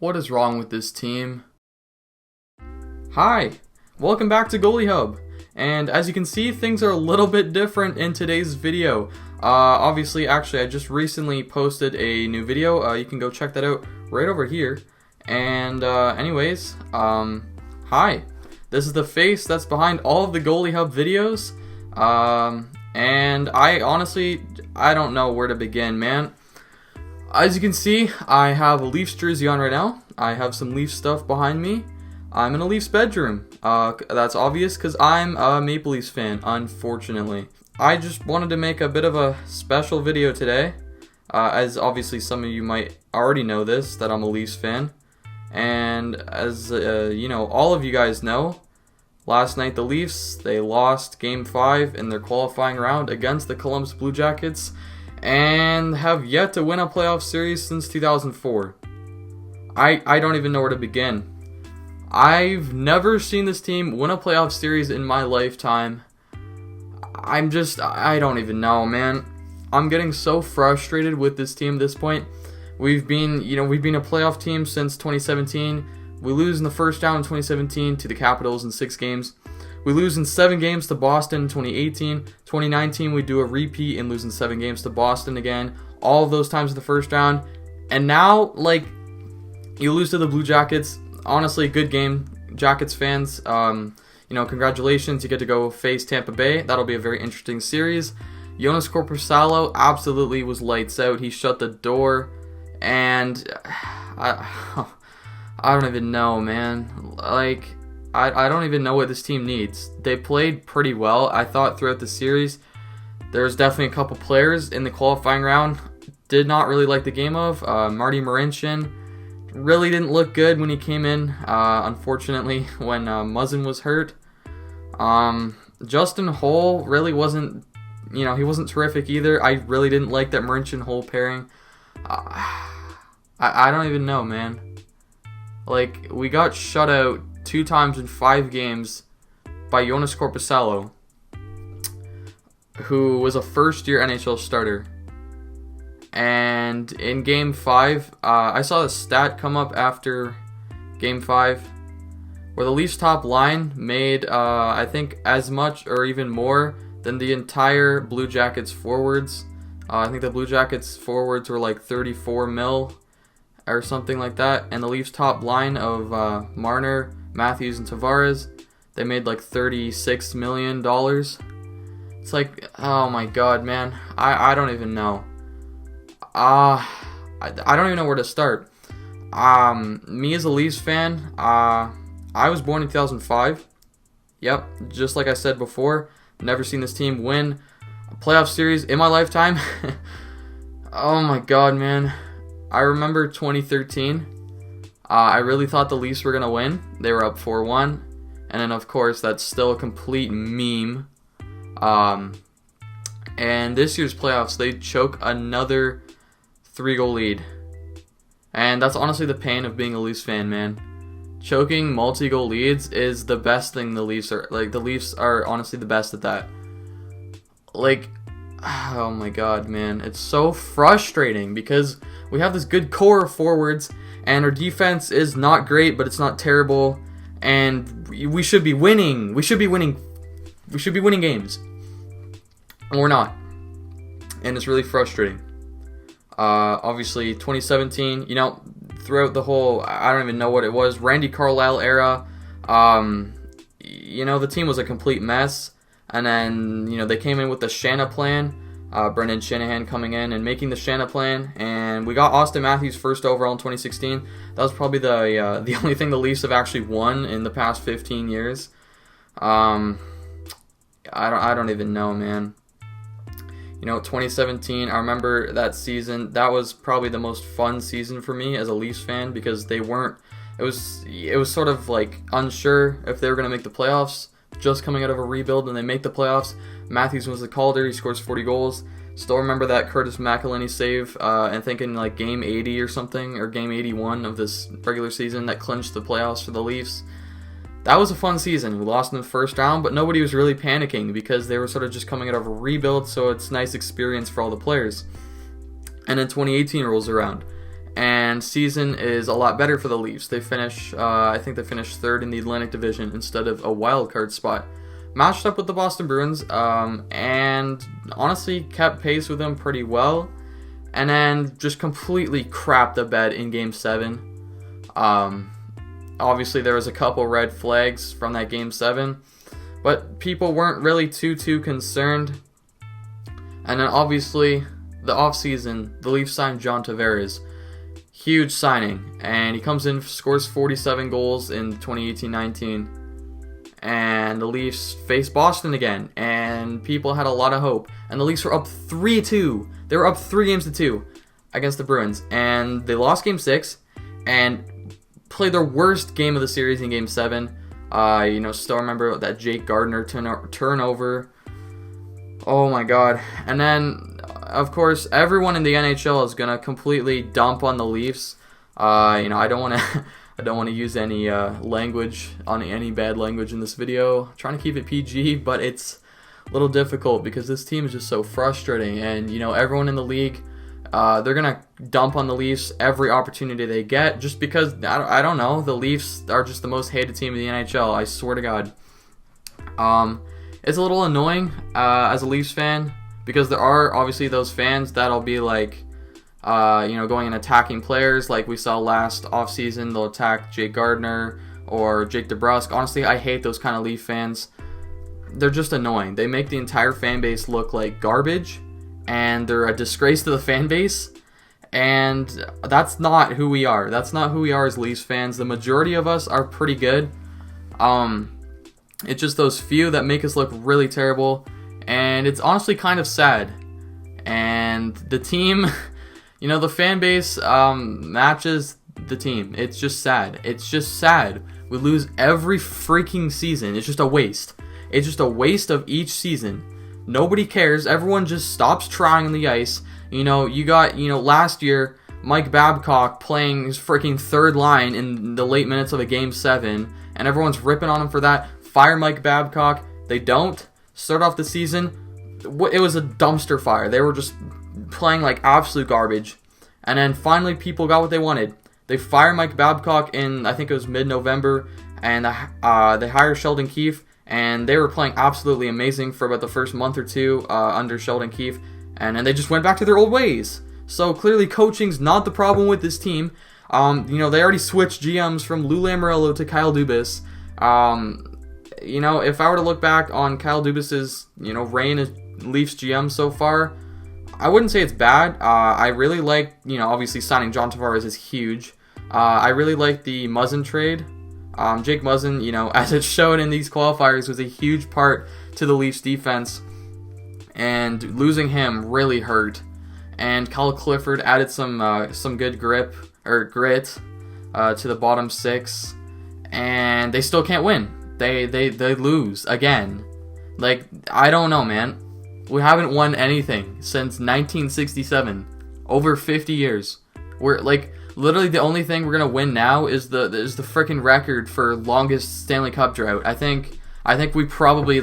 What is wrong with this team? Hi, welcome back to Goalie Hub. And as you can see, things are a little bit different in today's video. Actually, I just recently posted a new video. You can go check that out right over here. And hi. This is the face that's behind all of the Goalie Hub videos. And I don't know where to begin, man. As you can see, I have a Leafs jersey on right now. I have some Leafs stuff behind me. I'm in a Leafs bedroom. That's obvious because I'm a Maple Leafs fan, unfortunately. I just wanted to make a bit of a special video today. As obviously some of you might already know this, that I'm a Leafs fan. And as all of you guys know, last night the Leafs, they lost Game 5 in their qualifying round against the Columbus Blue Jackets and have yet to win a playoff series since 2004. I don't even know where to begin. I've never seen this team win a playoff series in my lifetime. I don't even know, man. I'm getting so frustrated with this team at this point. We've been a playoff team since 2017. We lose in the first round in 2017 to the Capitals in 6 games. We lose in 7 games to Boston in 2018. 2019, we do a repeat and lose in 7 games to Boston again. All of those times in the first round. And now, you lose to the Blue Jackets. Honestly, good game, Jackets fans. Congratulations. You get to go face Tampa Bay. That'll be a very interesting series. Jonas Korpisalo absolutely was lights out. He shut the door. And I don't even know, man. I don't even know what this team needs. They played pretty well, I thought, throughout the series. There's definitely a couple players in the qualifying round did not really like the game of. Marty Marincin really didn't look good when he came in, unfortunately, when Muzzin was hurt. Justin Holl really wasn't, he wasn't terrific either. I really didn't like that Marincin-Holl pairing. I don't even know, man. We got shut out 2 times in 5 games by Jonas Korpisalo, who was a first-year NHL starter. And in Game 5, I saw the stat come up after Game 5, where the Leafs top line made, I think, as much or even more than the entire Blue Jackets forwards. I think the Blue Jackets forwards were like 34 mil or something like that. And the Leafs top line of Marner, Matthews, and Tavares, they made like $36 million. It's like, oh my god, man. I don't even know. I don't even know where to start. Me as a Leafs fan, I was born in 2005. Yep, just like I said before, never seen this team win a playoff series in my lifetime. Oh my god, man. I remember 2013. I really thought the Leafs were going to win. They were up 4-1. And then, of course, that's still a complete meme. And this year's playoffs, they choke another 3-goal lead. And that's honestly the pain of being a Leafs fan, man. Choking multi-goal leads is the best thing the Leafs are. The Leafs are honestly the best at that. Oh my god, man. It's so frustrating because we have this good core of forwards and our defense is not great, but it's not terrible. And we should be winning. We should be winning games. And we're not. And it's really frustrating. Obviously, 2017, throughout the whole, I don't even know what it was, Randy Carlyle era, the team was a complete mess. And then, they came in with the Shanna plan, Brendan Shanahan coming in and making the Shanna plan. And we got Austin Matthews first overall in 2016. That was probably the only thing the Leafs have actually won in the past 15 years. I don't even know, man. 2017, I remember that season. That was probably the most fun season for me as a Leafs fan because it was sort of unsure if they were going to make the playoffs, just coming out of a rebuild, and they make the playoffs. Matthews was the Calder, he scores 40 goals. Still remember that Curtis McElhinney save, and thinking game 80 or something, or game 81 of this regular season that clinched the playoffs for the Leafs. That was a fun season. We lost in the first round, but nobody was really panicking because they were sort of just coming out of a rebuild, so it's a nice experience for all the players. And then 2018 rolls around, and season is a lot better for the Leafs. They finish, I think they finished third in the Atlantic Division instead of a wild card spot. Matched up with the Boston Bruins, and honestly kept pace with them pretty well, and then just completely crapped the bed in Game 7. Obviously there was a couple red flags from that Game 7, but people weren't really too concerned. And then obviously the offseason, the Leafs signed John Tavares. Huge signing, and he comes in, scores 47 goals in 2018-19. And the Leafs faced Boston again, and people had a lot of hope. And the Leafs were up 3-2. They were up 3-2 against the Bruins, and they lost Game 6 and played their worst game of the series in Game 7. Still remember that Jake Gardiner turnover. Oh my god. And then, of course, everyone in the NHL is gonna completely dump on the Leafs. I don't want to use any language, any bad language in this video. I'm trying to keep it PG, but it's a little difficult because this team is just so frustrating. And, everyone in the league, they're going to dump on the Leafs every opportunity they get just because, I don't know, the Leafs are just the most hated team in the NHL. I swear to God. It's a little annoying as a Leafs fan because there are obviously those fans that'll be like, going and attacking players like we saw last offseason. They'll attack Jake Gardiner or Jake DeBrusk. Honestly, I hate those kind of Leaf fans. They're just annoying. They make the entire fan base look like garbage, and they're a disgrace to the fan base. And that's not who we are. That's not who we are as Leafs fans. The majority of us are pretty good. It's just those few that make us look really terrible, and it's honestly kind of sad. And the team... the fan base matches the team. It's just sad. It's just sad. We lose every freaking season. It's just a waste. It's just a waste of each season. Nobody cares. Everyone just stops trying on the ice. You got, last year, Mike Babcock playing his freaking third line in the late minutes of a Game 7, and everyone's ripping on him for that. Fire Mike Babcock. They don't. Start off the season, it was a dumpster fire. They were just playing like absolute garbage, and then finally people got what they wanted. They fired Mike Babcock in, I think it was mid-November, and they hired Sheldon Keefe, and they were playing absolutely amazing for about the first month or two under Sheldon Keefe, and then they just went back to their old ways. So clearly coaching's not the problem with this team. They already switched GMs from Lou Lamoriello to Kyle Dubas. If I were to look back on Kyle Dubas's, reign as Leafs GM so far, I wouldn't say it's bad. I really like, obviously signing John Tavares is huge. I really like the Muzzin trade. Jake Muzzin, as it showed in these qualifiers, was a huge part to the Leafs defense. And losing him really hurt. And Kyle Clifford added some good grit to the bottom six. And they still can't win. They lose again. Like, I don't know, man. We haven't won anything since 1967. Over 50 years. We're like literally the only thing we're gonna win now is the freaking record for longest Stanley Cup drought. I think we probably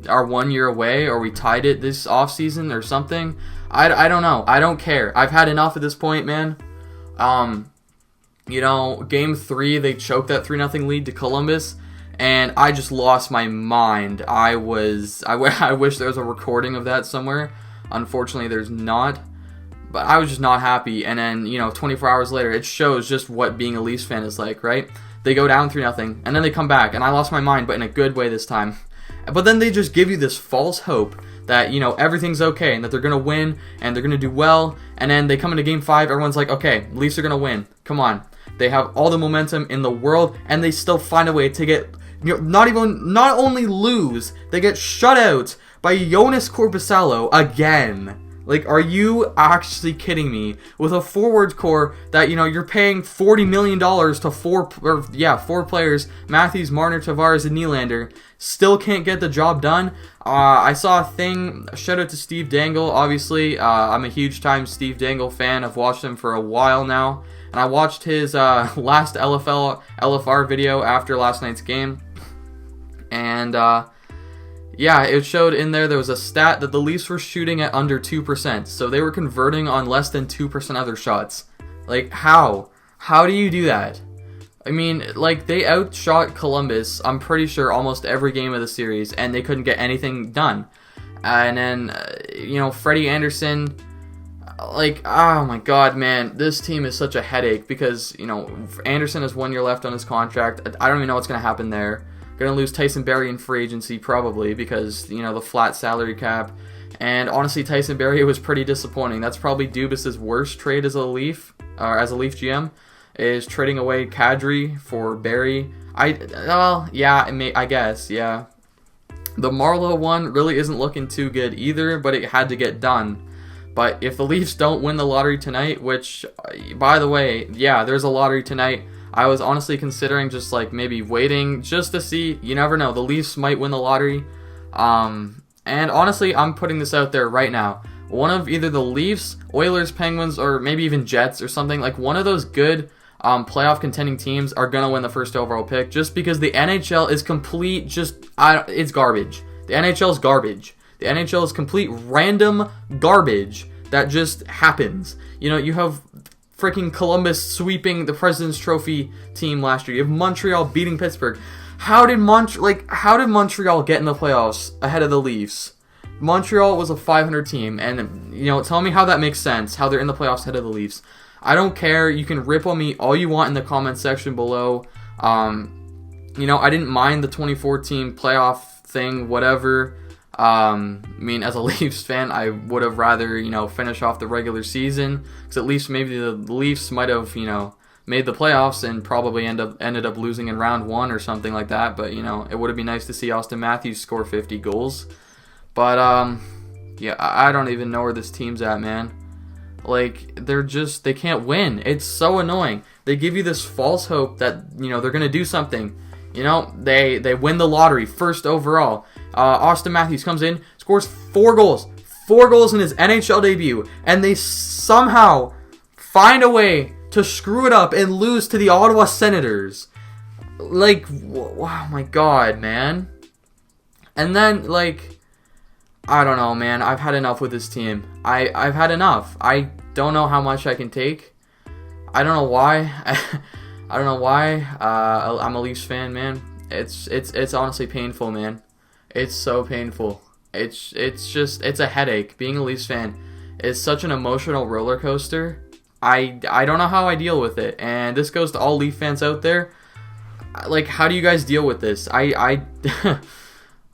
are 1 year away, or we tied it this offseason or something. I don't know. I don't care. I've had enough at this point, man. Game 3 they choked that 3-0 lead to Columbus. And I just lost my mind. I wish there was a recording of that somewhere. Unfortunately, there's not. But I was just not happy. And then, 24 hours later, it shows just what being a Leafs fan is like, right? They go down 3-0, and then they come back. And I lost my mind, but in a good way this time. But then they just give you this false hope that, everything's okay, and that they're going to win, and they're going to do well. And then they come into Game 5, everyone's like, okay, Leafs are going to win. Come on. They have all the momentum in the world, and they still find a way to get... not only lose, they get shut out by Jonas Korpisalo again. Like, are you actually kidding me? With a forward core that, you're paying $40 million to four players, Matthews, Marner, Tavares, and Nylander, still can't get the job done. I saw a thing, shout out to Steve Dangle, obviously. I'm a huge time Steve Dangle fan. I've watched him for a while now. And I watched his last LFR video after last night's game. And, it showed in there was a stat that the Leafs were shooting at under 2%. So they were converting on less than 2% of their shots. Like, how? How do you do that? I mean, like, they outshot Columbus, I'm pretty sure, almost every game of the series, and they couldn't get anything done. And then, Freddie Anderson, like, oh my god, man, this team is such a headache because, Anderson has 1 year left on his contract. I don't even know what's going to happen there. Going to lose Tyson Barrie in free agency, probably, because, the flat salary cap. And honestly, Tyson Barrie was pretty disappointing. That's probably Dubas's worst trade as a Leaf GM. Is trading away Kadri for Barry. I guess, yeah. The Marleau one really isn't looking too good either, but it had to get done. But if the Leafs don't win the lottery tonight, which, by the way, yeah, there's a lottery tonight. I was honestly considering just like maybe waiting just to see. You never know. The Leafs might win the lottery. And honestly, I'm putting this out there right now. One of either the Leafs, Oilers, Penguins, or maybe even Jets or something, like one of those good playoff contending teams are going to win the first overall pick just because the NHL is complete it's garbage. The NHL is garbage. The NHL is complete random garbage that just happens. You have freaking Columbus sweeping the President's Trophy team last year. You have Montreal beating Pittsburgh. How did Montreal get in the playoffs ahead of the Leafs? Montreal was a 500 team, and tell me how that makes sense, how they're in the playoffs ahead of the Leafs. I don't care. You can rip on me all you want in the comment section below. I didn't mind the 2014 playoff thing, whatever. As a Leafs fan, I would have rather, finish off the regular season, because at least maybe the Leafs might have, made the playoffs and probably ended up losing in round 1 or something like that. But, it would have been nice to see Austin Matthews score 50 goals. But, I don't even know where this team's at, man. Like, they can't win. It's so annoying. They give you this false hope that, they're going to do something. They win the lottery, first overall. Austin Matthews comes in, scores 4 goals. 4 goals in his NHL debut. And they somehow find a way to screw it up and lose to the Ottawa Senators. Like, oh my god, man. And then, I don't know, man. I've had enough with this team. I've had enough. I don't know how much I can take. I don't know why. I don't know why. I'm a Leafs fan, man. It's honestly painful, man. It's so painful. It's a headache. Being a Leafs fan is such an emotional roller coaster. I don't know how I deal with it. And this goes to all Leaf fans out there. Like, how do you guys deal with this?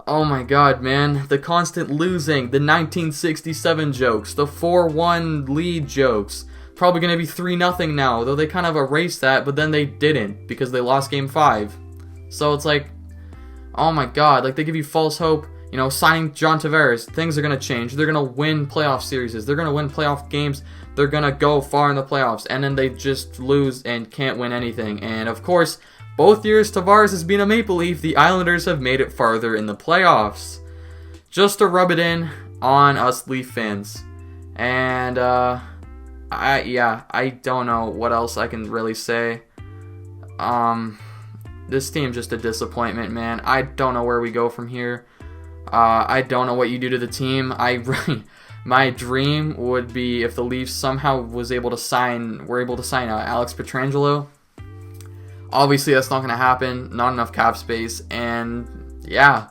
Oh my god, man. The constant losing, the 1967 jokes, the 4-1 lead jokes. Probably going to be 3-0 now, though they kind of erased that, but then they didn't because they lost Game 5. So it's like, oh my god, like they give you false hope. Signing John Tavares, things are going to change. They're going to win playoff series. They're going to win playoff games. They're going to go far in the playoffs, and then they just lose and can't win anything. And of course, both years Tavares has been a Maple Leaf, the Islanders have made it farther in the playoffs. Just to rub it in on us Leaf fans. And, I don't know what else I can really say. This team just a disappointment, man. I don't know where we go from here. I don't know what you do to the team. My dream would be if the Leafs somehow were able to sign Alex Pietrangelo. Obviously, that's not going to happen. Not enough cap space. And, yeah.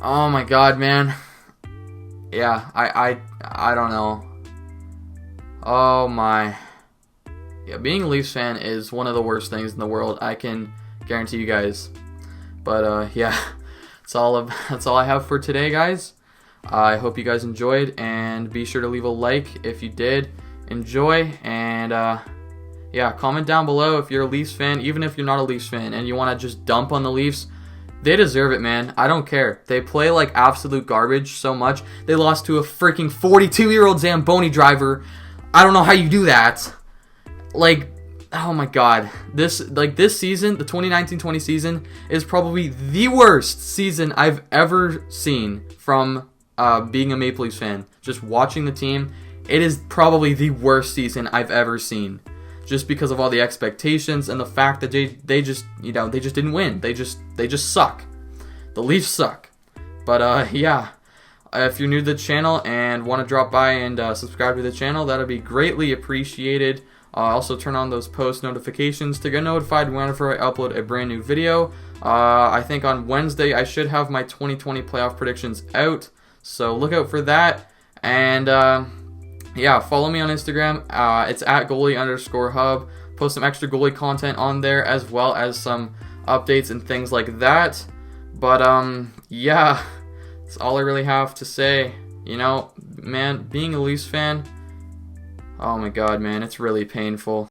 Oh, my God, man. Yeah, I don't know. Oh, my. Yeah, being a Leafs fan is one of the worst things in the world. I can guarantee you guys. But, yeah. That's all I have for today, guys. I hope you guys enjoyed. And be sure to leave a like if you did enjoy. And, yeah, comment down below if you're a Leafs fan, even if you're not a Leafs fan and you want to just dump on the Leafs. They deserve it, man. I don't care. They play like absolute garbage so much. They lost to a freaking 42-year-old Zamboni driver. I don't know how you do that. Like, oh my god. This season, the 2019-20 season, is probably the worst season I've ever seen from being a Maple Leafs fan. Just watching the team, it is probably the worst season I've ever seen. Just because of all the expectations and the fact that they just didn't win. They just suck. The Leafs suck. But yeah, if you're new to the channel and want to drop by and subscribe to the channel, that'd be greatly appreciated. Also turn on those post notifications to get notified whenever I upload a brand new video. I think on Wednesday I should have my 2020 playoff predictions out, so look out for that. And yeah, follow me on Instagram. It's at goalie_hub. Post some extra goalie content on there, as well as some updates and things like that. But yeah, that's all I really have to say. You know, man, being a Leafs fan, oh my god, man, it's really painful.